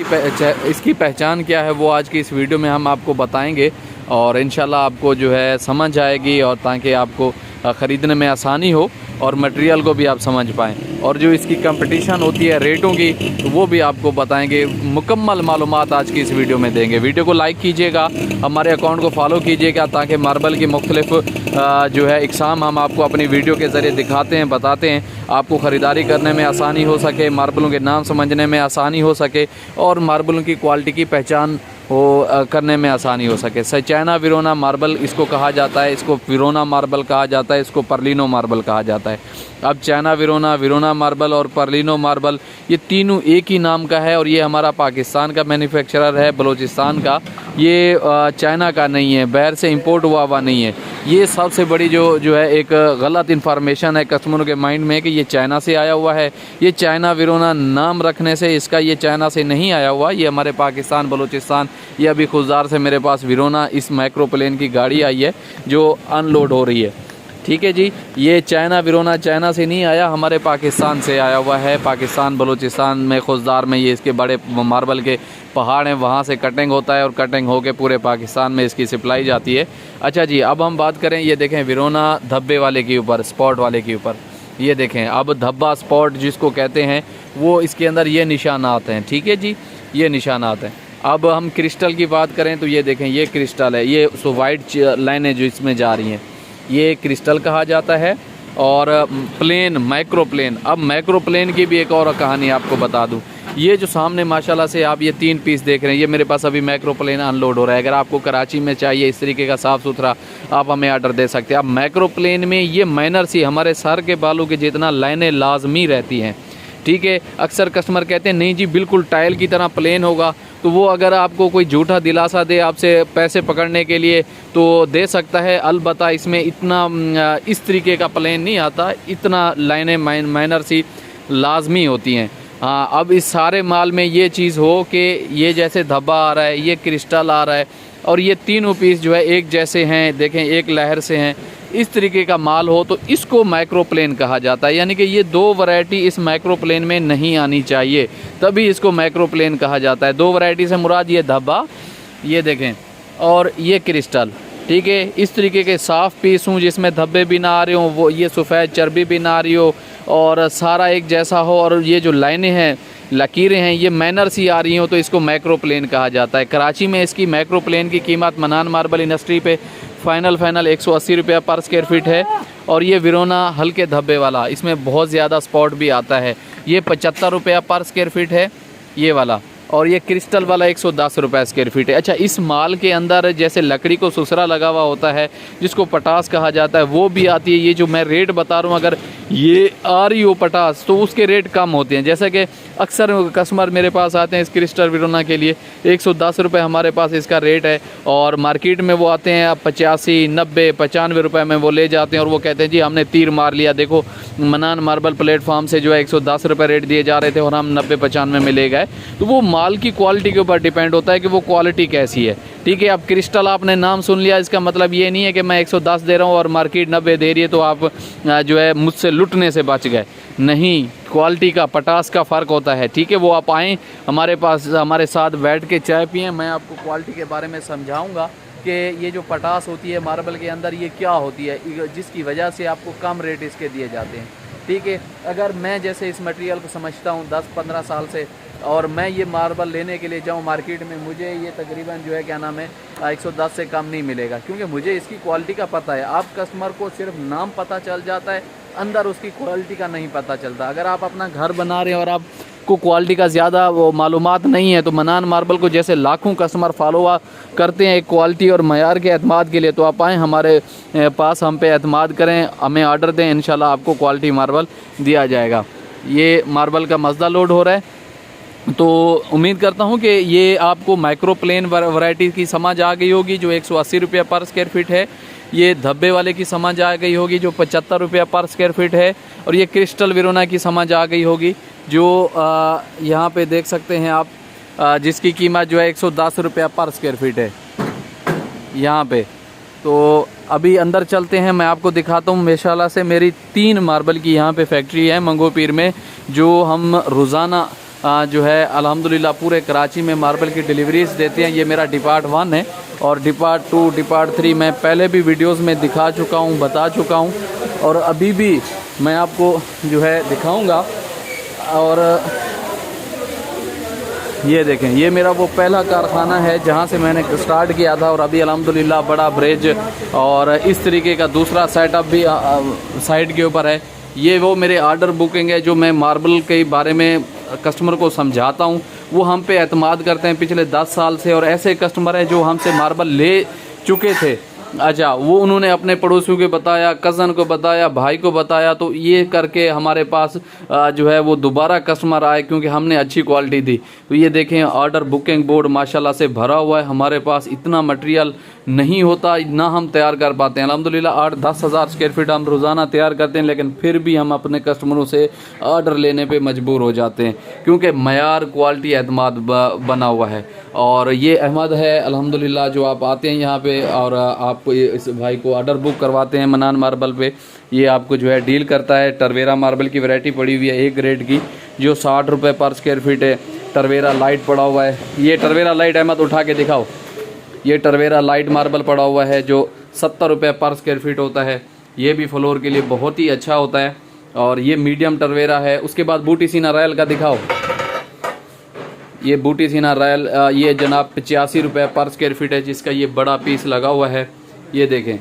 इसकी पहचान क्या है वो आज की इस वीडियो में हम आपको बताएंगे और इंशाल्लाह आपको जो है समझ आएगी, और ताकि आपको ख़रीदने में आसानी हो और मटेरियल को भी आप समझ पाएँ। और जो इसकी कंपटीशन होती है रेटों की, तो वो भी आपको बताएंगे, मुकम्मल मालूमात आज की इस वीडियो में देंगे। वीडियो को लाइक कीजिएगा, हमारे अकाउंट को फॉलो कीजिएगा, ताकि मार्बल की मुख्तलिफ जो है इकसाम हम आपको अपनी वीडियो के ज़रिए दिखाते हैं, बताते हैं, आपको ख़रीदारी करने में आसानी हो सके, मार्बलों के नाम समझने में आसानी हो सके और मार्बलों की क्वालिटी की पहचान करने में आसानी हो सके। चाइना विरोना मार्बल इसको कहा जाता है, इसको विरोना मार्बल कहा जाता है, इसको पर्लिनो मार्बल कहा जाता है। अब चाइना विरोना, विरोना मार्बल और पर्लिनो मार्बल ये तीनों एक ही नाम का है, और ये हमारा पाकिस्तान का मैन्युफैक्चरर है, बलूचिस्तान का। ये चाइना का नहीं है, बाहर से इंपोर्ट हुआ नहीं है। ये सबसे बड़ी जो है एक गलत इन्फॉर्मेशन है कस्टमरों के माइंड में कि ये चाइना से आया हुआ है। ये चाइना विरोना नाम रखने से इसका ये चाइना से नहीं आया हुआ, ये हमारे पाकिस्तान बलूचिस्तान। ये अभी खुजदार से मेरे पास विरोना इस माइक्रोप्लेन की गाड़ी आई है जो अनलोड हो रही है, ठीक है जी। ये चाइना विरोना चाइना से नहीं आया, हमारे पाकिस्तान से आया हुआ है। पाकिस्तान बलूचिस्तान में खुजदार में ये इसके बड़े मार्बल के पहाड़ हैं, वहाँ से कटिंग होता है और कटिंग होके पूरे पाकिस्तान में इसकी सप्लाई जाती है। अच्छा जी, अब हम बात करें, ये देखें विरोना धब्बे वाले के ऊपर, स्पॉट वाले के ऊपर, ये देखें अब धब्बा स्पॉट जिसको कहते हैं वो इसके अंदर ये निशानात हैं, ठीक है जी, ये निशानात हैं। अब हम क्रिस्टल की बात करें तो ये देखें, ये क्रिस्टल है, ये सो वाइट लाइनें जो इसमें जा रही हैं ये क्रिस्टल कहा जाता है। और प्लेन, माइक्रोप्लेन, अब माइक्रोप्लेन की भी एक और कहानी आपको बता दूं। ये जो सामने माशाल्लाह से आप ये 3 पीस देख रहे हैं, ये मेरे पास अभी माइक्रोप्लेन अनलोड हो रहा है। अगर आपको कराची में चाहिए इस तरीके का साफ़ सुथरा, आप हमें आर्डर दे सकते हैं। अब माइक्रोप्लेन में ये माइनर सी हमारे सर के बालों के जितना लाइनें लाजमी रहती हैं, ठीक है। अक्सर कस्टमर कहते हैं नहीं जी बिल्कुल टाइल की तरह प्लेन होगा, तो वो अगर आपको कोई झूठा दिलासा दे आपसे पैसे पकड़ने के लिए तो दे सकता है, अलबत्ता इसमें इतना इस तरीके का प्लेन नहीं आता, इतना लाइनें माइनर सी लाजमी होती हैं। हाँ, अब इस सारे माल में ये चीज़ हो कि ये जैसे धब्बा आ रहा है, ये क्रिस्टल आ रहा है, और ये तीनों पीस जो है एक जैसे हैं, देखें एक लहर से हैं, इस तरीके का माल हो तो इसको माइक्रोप्लेन कहा जाता है। यानी कि ये 2 वैरायटी इस माइक्रोप्लेन में नहीं आनी चाहिए, तभी इसको माइक्रोप्लेन कहा जाता है। 2 वैरायटी से मुराद ये धब्बा, ये देखें, और ये क्रिस्टल, ठीक है। इस तरीके के साफ़ पीस हों जिसमें धब्बे भी ना आ रहे हों, वो ये सफ़ेद चर्बी भी ना आ रही हो, और सारा एक जैसा हो, और ये जो लाइनें हैं, लकीरें हैं, ये मैनर सी आ रही हो, तो इसको माइक्रोप्लेन कहा जाता है। कराची में इसकी माइक्रोप्लेन की कीमत मनान मार्बल इंडस्ट्री पे फ़ाइनल 180 रुपया पर स्क्वायर फीट है। और ये विरोना हल्के धब्बे वाला, इसमें बहुत ज़्यादा स्पॉट भी आता है, ये 75 रुपया पर स्क्वायर फीट है ये वाला। और ये क्रिस्टल वाला 110 रुपये स्क्वायर फीट है। अच्छा, इस माल के अंदर जैसे लकड़ी को सुसरा लगा हुआ होता है जिसको पटास कहा जाता है, वो भी आती है। ये जो मैं रेट बता रहा हूँ, अगर ये आ रही हो पटास तो उसके रेट कम होते हैं। जैसे कि अक्सर कस्टमर मेरे पास आते हैं इस क्रिस्टल विरोना के लिए, 110 रुपये हमारे पास इसका रेट है, और मार्केट में वो आते हैं अब 85, 90, 95 रुपये में वो ले जाते हैं, और वो कहते हैं जी हमने तीर मार लिया, देखो मनान मार्बल प्लेटफॉर्म से जो है 110 रुपये रेट दिए जा रहे थे और हम 90-95 में ले गए। तो वो माल की क्वालिटी के ऊपर डिपेंड होता है कि वो क्वालिटी कैसी है, ठीक है। अब क्रिस्टल आपने नाम सुन लिया, इसका मतलब ये नहीं है कि मैं 110 दे रहा हूँ और मार्केट 90 दे रही है तो आप जो है मुझसे लुटने से बच गए, नहीं। क्वालिटी का, पटास का फ़र्क होता है, ठीक है। वो आप आएँ हमारे पास, हमारे साथ बैठ के चाय पिएँ, मैं आपको क्वालिटी के बारे में समझाऊँगा कि ये जो पटास होती है मार्बल के अंदर ये क्या होती है, जिसकी वजह से आपको कम रेट इसके दिए जाते हैं, ठीक है। अगर मैं जैसे इस मटेरियल को समझता हूँ 10-15 साल से, और मैं ये मार्बल लेने के लिए जाऊँ मार्केट में, मुझे ये तकरीबन जो है क्या नाम है 110 से कम नहीं मिलेगा, क्योंकि मुझे इसकी क्वालिटी का पता है। आप कस्टमर को सिर्फ नाम पता चल जाता है, अंदर उसकी क्वालिटी का नहीं पता चलता। अगर आप अपना घर बना रहे हैं और आपको क्वालिटी का ज़्यादा वो मालूमात नहीं है, तो मनान मार्बल को जैसे लाखों कस्टमर फॉलो करते हैं एक क्वालिटी और मयार के एतमाद के लिए, तो आप आएँ हमारे पास, हम पे एतमाद करें, हमें आर्डर दें, इंशाल्लाह आपको क्वालिटी मार्बल दिया जाएगा। ये मार्बल का मसला लोड हो रहा है, तो उम्मीद करता हूँ कि ये आपको माइक्रोप्लेन वैरायटी की समझ आ गई होगी जो 180 रुपये पर स्क्वायर फीट है। ये धब्बे वाले की समझ आ गई होगी जो 75 रुपये पर स्क्वायर फीट है। और ये क्रिस्टल विरोना की समझ आ गई होगी जो यहाँ पे देख सकते हैं आप, जिसकी कीमत जो है 110 रुपये पर स्क्वायर फीट है यहाँ पे। तो अभी अंदर चलते हैं, मैं आपको दिखाता हूँ। माशाल्लाह से मेरी 3 मार्बल की यहाँ पे फैक्ट्री है मंगो पीर में, जो हम रोज़ाना जो है अल्हम्दुलिल्लाह पूरे कराची में मार्बल की डिलीवरीज देते हैं। ये मेरा डिपार्ट 1 है और डिपार्ट 2, डिपार्ट 3 मैं पहले भी वीडियोस में दिखा चुका हूँ, बता चुका हूँ और अभी भी मैं आपको जो है दिखाऊंगा। और ये देखें, ये मेरा वो पहला कारखाना है जहाँ से मैंने स्टार्ट किया था और अभी अल्हम्दुलिल्लाह बड़ा ब्रिज और इस तरीके का दूसरा सेटअप भी साइड के ऊपर है। ये वो मेरे ऑर्डर बुकिंग है जो मैं मार्बल के बारे में कस्टमर को समझाता हूँ, वो हम पे एतमाद करते हैं पिछले 10 साल से। और ऐसे कस्टमर हैं जो हमसे मार्बल ले चुके थे, अच्छा वो उन्होंने अपने पड़ोसियों को बताया, कज़न को बताया, भाई को बताया, तो ये करके हमारे पास जो है वो दोबारा कस्टमर आए क्योंकि हमने अच्छी क्वालिटी दी। तो ये देखें ऑर्डर बुकिंग बोर्ड माशाल्लाह से भरा हुआ है। हमारे पास इतना मटेरियल नहीं होता, ना हम तैयार कर पाते हैं। अल्हम्दुलिल्लाह 8-10 हज़ार स्क्वायर फीट हम रोज़ाना तैयार करते हैं, लेकिन फिर भी हम अपने कस्टमरों से ऑर्डर लेने पे मजबूर हो जाते हैं क्योंकि मयार क्वालिटी एतमाद बना हुआ है। और ये अहमद है अल्हम्दुलिल्लाह, जो आप आते हैं यहाँ पे और आपको इस भाई को ऑर्डर बुक करवाते हैं मनान मार्बल पे। ये आपको जो है डील करता है। टरवेरा मार्बल की वैरायटी पड़ी हुई है 1 ग्रेड की जो 60 रुपये पर स्क्वायर फीट है। टरवेरा लाइट पड़ा हुआ है, ये टरवेरा लाइट अहमद उठा के दिखाओ। ये टरवेरा लाइट मार्बल पड़ा हुआ है जो 70 रुपये पर स्क्वायर फीट होता है। ये भी फ्लोर के लिए बहुत ही अच्छा होता है। और ये मीडियम टरवेरा है। उसके बाद बूटी सीना रॉयल का दिखाओ। ये बूटी सीना रॉयल ये जनाब 85 रुपये पर स्क्वायर फीट है जिसका ये बड़ा पीस लगा हुआ है। ये देखें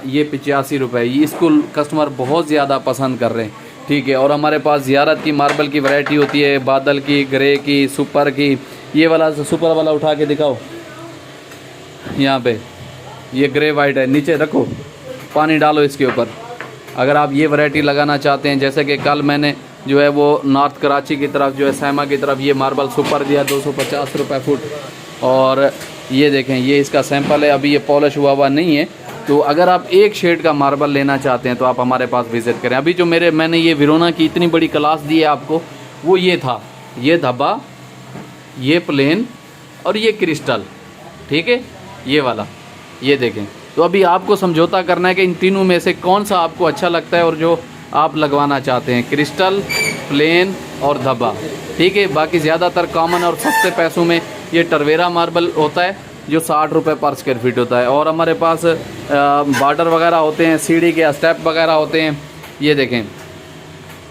ये 85 रुपये, इसको कस्टमर बहुत ज़्यादा पसंद कर रहे हैं, ठीक है। और हमारे पास ज़ियारत की मार्बल की वैरायटी होती है, बादल की, ग्रे की, सुपर की। ये वाला सुपर वाला उठा के दिखाओ। यहाँ पे ये ग्रे वाइट है, नीचे रखो, पानी डालो इसके ऊपर। अगर आप ये वैरायटी लगाना चाहते हैं, जैसे कि कल मैंने जो है वो नॉर्थ कराची की तरफ जो है सैमा की तरफ ये मार्बल सुपर दिया 250 रुपये फुट। और ये देखें ये इसका सैंपल है, अभी ये पॉलिश हुआ हुआ नहीं है। तो अगर आप एक शेड का मार्बल लेना चाहते हैं तो आप हमारे पास विज़िट करें। अभी जो मैंने ये विरोना की इतनी बड़ी क्लास दी है आपको, वो ये था, ये धब्बा, ये प्लेन और ये क्रिस्टल, ठीक है, ये वाला। ये देखें, तो अभी आपको समझौता करना है कि इन तीनों में से कौन सा आपको अच्छा लगता है और जो आप लगवाना चाहते हैं, क्रिस्टल, प्लेन और धब्बा, ठीक है। बाकी ज़्यादातर कॉमन और सस्ते पैसों में ये टरवेरा मार्बल होता है जो 60 रुपये पर स्क्वायर फीट होता है। और हमारे पास बॉर्डर वगैरह होते हैं, सीढ़ी के स्टेप वगैरह होते हैं। ये देखें,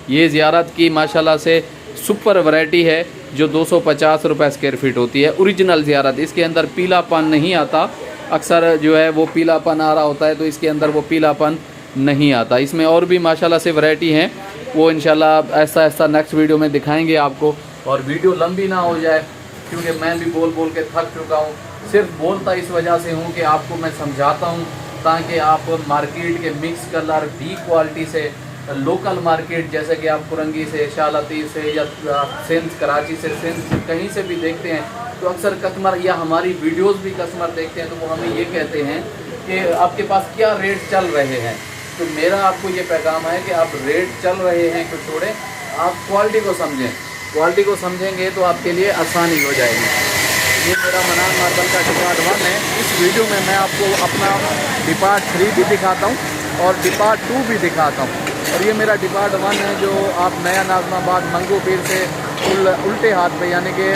ये ज़ियारत की माशाल्लाह से सुपर वैरायटी है जो 250 रुपये स्क्वायर फीट होती है। ओरिजिनल ज़ियारत, इसके अंदर पीलापन नहीं आता। अक्सर जो है वो पीलापन आ रहा होता है, तो इसके अंदर वो पीलापन नहीं आता। इसमें और भी माशाल्लाह से वैरायटी हैं, वो इंशाल्लाह ऐसा ऐसा नेक्स्ट वीडियो में दिखाएंगे आपको। और वीडियो लंबी ना हो जाए क्योंकि मैं भी बोल बोल के थक चुका हूँ। सिर्फ बोलता इस वजह से हूँ कि आपको मैं समझाता हूँ ताकि आप मार्केट के मिक्स कलर डी क्वालिटी से, लोकल मार्केट जैसे कि आप कुरंगी से, शालाती से या सिंध, कराची से, सिंध कहीं से भी देखते हैं तो अक्सर कस्टमर या हमारी वीडियोस भी कस्टमर देखते हैं तो वो हमें ये कहते हैं कि आपके पास क्या रेट चल रहे हैं। तो मेरा आपको ये पैगाम है कि आप रेट चल रहे हैं तो छोड़ें, आप क्वालिटी को समझें। क्वालिटी को समझेंगे तो आपके लिए आसानी हो जाएगी। ये मेरा मनान मार्बल का डिपार्ट 1 है। इस वीडियो में मैं आपको अपना डिपार्ट 3 भी दिखाता हूँ और डिपार्ट 2 भी दिखाता हूँ। और ये मेरा डिपार्ट 1 है जो आप नया नाज़माबाद मंगू पीर से उल्टे हाथ पे यानी कि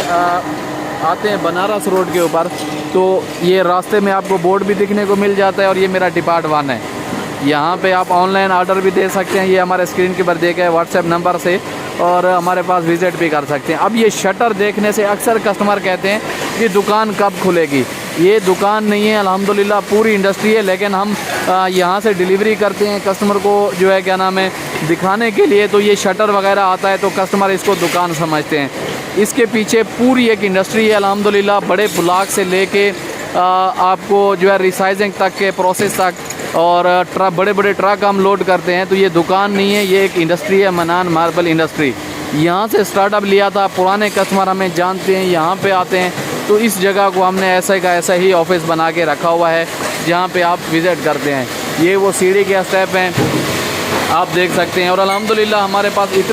आते हैं बनारस रोड के ऊपर, तो ये रास्ते में आपको बोर्ड भी दिखने को मिल जाता है। और ये मेरा डिपार्ट 1 है। यहाँ पे आप ऑनलाइन ऑर्डर भी दे सकते हैं, ये हमारे स्क्रीन के ऊपर देखा है व्हाट्सएप नंबर से, और हमारे पास विज़िट भी कर सकते हैं। अब ये शटर देखने से अक्सर कस्टमर कहते हैं कि दुकान कब खुलेगी। ये दुकान नहीं है, अल्हम्दुलिल्लाह पूरी इंडस्ट्री है, लेकिन हम यहाँ से डिलीवरी करते हैं कस्टमर को जो है क्या नाम है दिखाने के लिए। तो ये शटर वगैरह आता है तो कस्टमर इसको दुकान समझते हैं। इसके पीछे पूरी एक इंडस्ट्री है अल्हम्दुलिल्लाह, बड़े ब्लॉक से लेके आपको जो है रिसाइजिंग तक के प्रोसेस तक, और ट्रक, बड़े बड़े ट्रक हम लोड करते हैं। तो ये दुकान नहीं है, ये एक इंडस्ट्री है, मनान मार्बल इंडस्ट्री। यहाँ से स्टार्टअप लिया था, पुराने कस्टमर हमें जानते हैं, यहाँ पे आते हैं। तो इस जगह को हमने ऐसे का ऐसा ही ऑफिस बना के रखा हुआ है जहाँ पे आप विज़िट करते हैं। ये वो सीढ़ी के स्टेप हैं, आप देख सकते हैं। और अल्हम्दुलिल्लाह हमारे पास इतने